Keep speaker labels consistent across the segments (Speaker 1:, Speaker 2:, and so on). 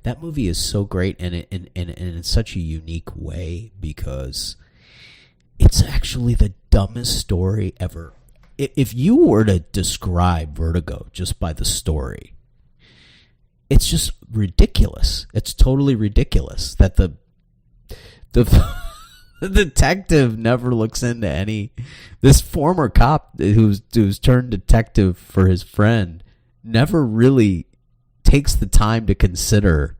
Speaker 1: That movie is so great, and in such a unique way, because it's actually the dumbest story ever. If you were to describe Vertigo just by the story, it's just ridiculous. It's totally ridiculous that the the detective never looks into any. This former cop who's turned detective for his friend never really takes the time to consider.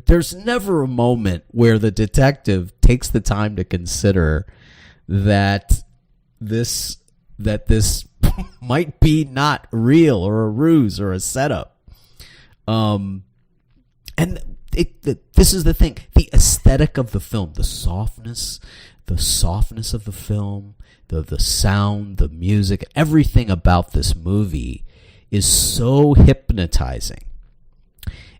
Speaker 1: There's never a moment where the detective takes the time to consider that this might be not real, or a ruse, or a setup. This is the thing: the aesthetic of the film, the softness of the film, the sound, the music, everything about this movie is so hypnotizing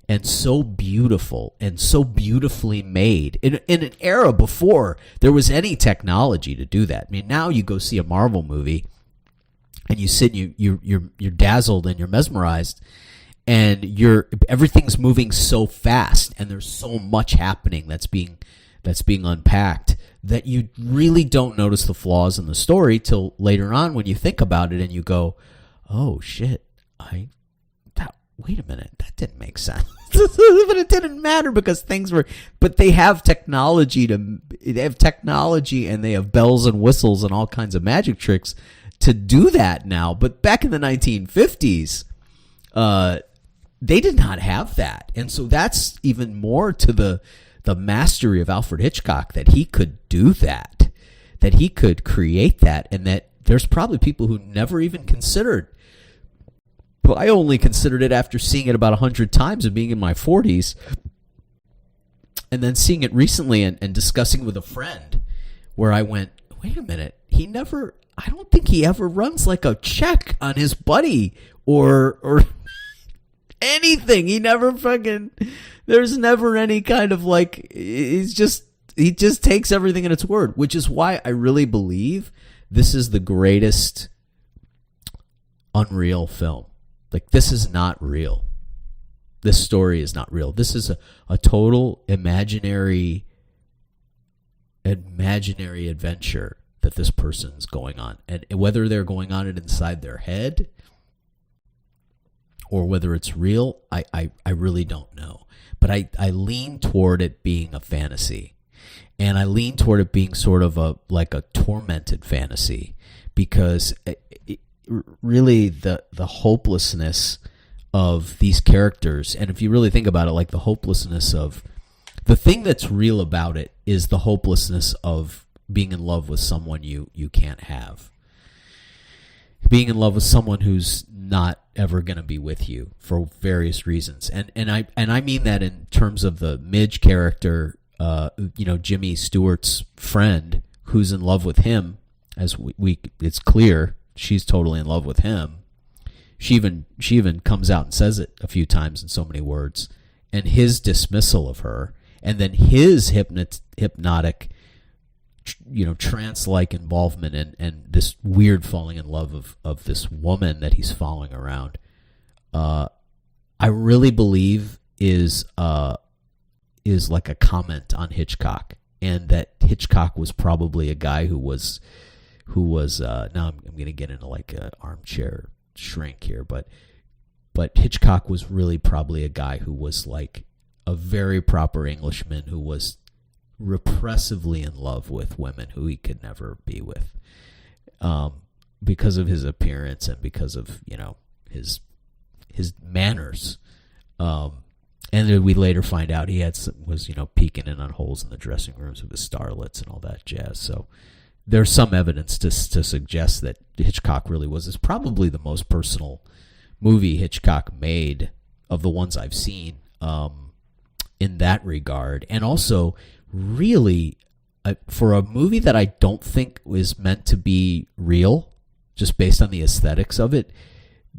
Speaker 1: and so beautiful and so beautifully made in an era before there was any technology to do that. I mean, now you go see a Marvel movie and you sit and you're dazzled and you're mesmerized, and everything's moving so fast, and there's so much happening that's being unpacked, that you really don't notice the flaws in the story till later on when you think about it and you go, "Oh shit, wait a minute, that didn't make sense." But it didn't matter because things were. But they have technology and they have bells and whistles and all kinds of magic tricks to do that now. But back in the 1950s, they did not have that, and so that's even more to the mastery of Alfred Hitchcock, that he could do that he could create that, and that there's probably people who never even considered. But I only considered it after seeing it about 100 times and being in my 40s, and then seeing it recently and discussing with a friend, where I went, wait a minute, I don't think he ever runs like a check on his buddy or anything. He never there's never any kind of like, he just takes everything at its word, which is why I really believe this is the greatest unreal film. Like, this is not real. This story is not real. This is a total imaginary adventure that this person's going on. And whether they're going on it inside their head or whether it's real, I really don't know. But I lean toward it being a fantasy. And I lean toward it being sort of a tormented fantasy, because really the hopelessness of these characters, and if you really think about it, like the hopelessness of the thing that's real about it is the hopelessness of being in love with someone you can't have, being in love with someone who's not ever going to be with you for various reasons, and I mean that in terms of the Midge character, Jimmy Stewart's friend, who's in love with him, as it's clear she's totally in love with him. She even comes out and says it a few times in so many words. And his dismissal of her, and then his hypnotic, trance-like involvement and this weird falling in love of this woman that he's following around, I really believe is like a comment on Hitchcock, and that Hitchcock was probably a guy who was now I'm going to get into like an armchair shrink here, but Hitchcock was really probably a guy who was like a very proper Englishman who was repressively in love with women who he could never be with, because of his appearance and because of his manners. And then we later find out he was peeking in on holes in the dressing rooms of his starlets and all that jazz. So there's some evidence to suggest that Hitchcock really is probably the most personal movie Hitchcock made of the ones I've seen, in that regard. And also, really, for a movie that I don't think was meant to be real, just based on the aesthetics of it,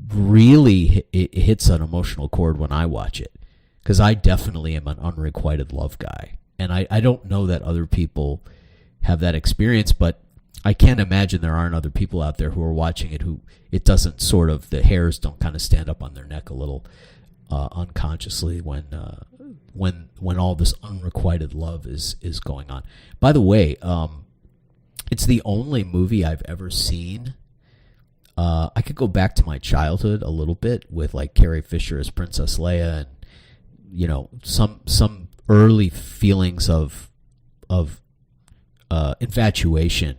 Speaker 1: really it hits an emotional chord when I watch it. Because I definitely am an unrequited love guy. And I don't know that other people have that experience, but I can't imagine there aren't other people out there who are watching it who it doesn't the hairs don't kind of stand up on their neck a little. unconsciously when all this unrequited love is going on. By the way, it's the only movie I've ever seen. I could go back to my childhood a little bit with like Carrie Fisher as Princess Leia, and some early feelings of infatuation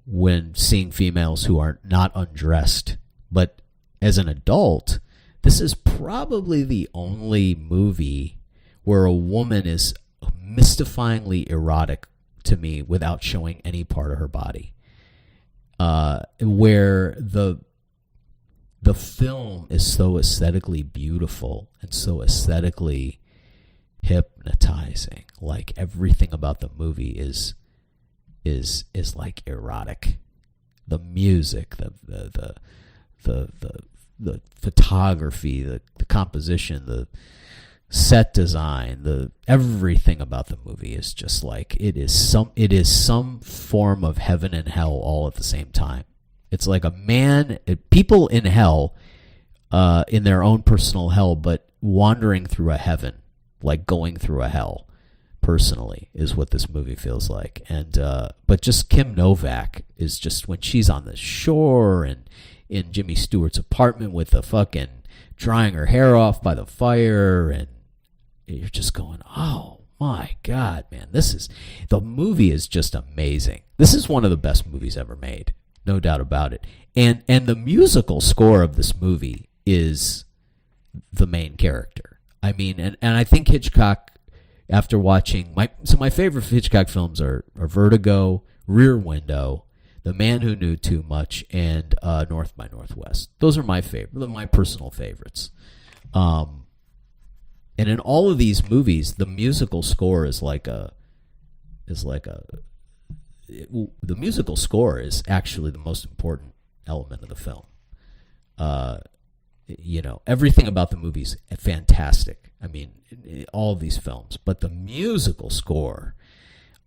Speaker 1: when seeing females who are not undressed. But as an adult, this is probably the only movie where a woman is mystifyingly erotic to me without showing any part of her body. Where the film is so aesthetically beautiful and so aesthetically hypnotizing. Like everything about the movie is like erotic. The music, the photography, the composition, the set design, the everything about the movie is just like it is some form of heaven and hell all at the same time. It's like people in hell, in their own personal hell, but wandering through a heaven, like going through a hell. Personally, is what this movie feels like. And but just Kim Novak is just, when she's on the shore and in Jimmy Stewart's apartment with the fucking drying her hair off by the fire, and you're just going, oh my God, man, the movie is just amazing. This is one of the best movies ever made, no doubt about it. And the musical score of this movie is the main character. I mean, and I think Hitchcock, after watching my favorite Hitchcock films are Vertigo, Rear Window, The Man Who Knew Too Much, and North by Northwest. Those are my personal favorites. And in all of these movies, the musical score the musical score is actually the most important element of the film. Everything about the movie's fantastic. I mean, all of these films, but the musical score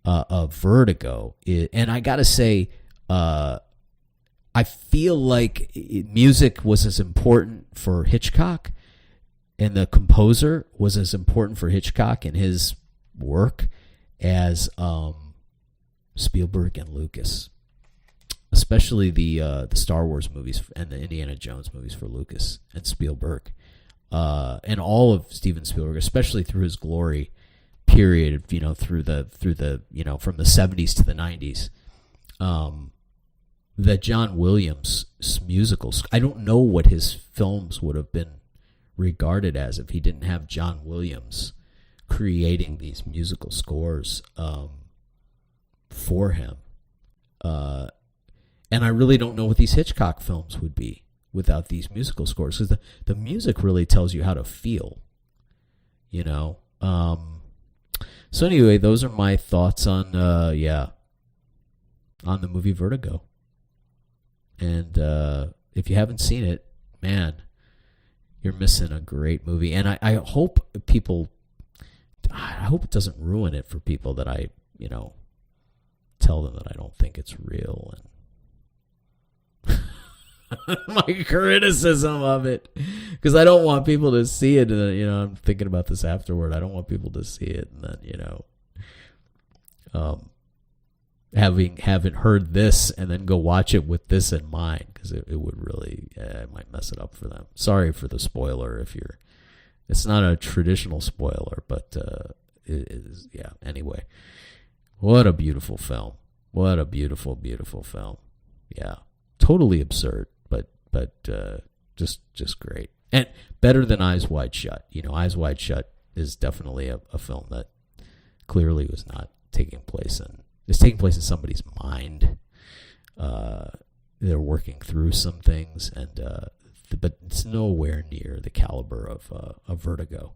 Speaker 1: of Vertigo and I gotta say, I feel like music was as important for Hitchcock, and the composer was as important for Hitchcock in his work as Spielberg and Lucas. Especially the Star Wars movies and the Indiana Jones movies for Lucas and Spielberg, and all of Steven Spielberg, especially through his glory period, through the from the 70s to the 90s. That John Williams' musicals, I don't know what his films would have been regarded as if he didn't have John Williams creating these musical scores for him. And I really don't know what these Hitchcock films would be without these musical scores, because the music really tells you how to feel, So anyway, those are my thoughts on the movie Vertigo. And if you haven't seen it, man, you're missing a great movie. And I hope I hope it doesn't ruin it for people that I tell them that I don't think it's real, and my criticism of it, because I don't want people to see it, and I'm thinking about this afterward. I don't want people to see it and then having heard this and then go watch it with this in mind, because it would really it might mess it up for them. Sorry for the spoiler it's not a traditional spoiler, but it is. Anyway, what a beautiful film. What a beautiful, beautiful film. Yeah. Totally absurd, but just great. And better than Eyes Wide Shut. Eyes Wide Shut is definitely a film that clearly was not taking place in somebody's mind. They're working through some things, but it's nowhere near the caliber of Vertigo.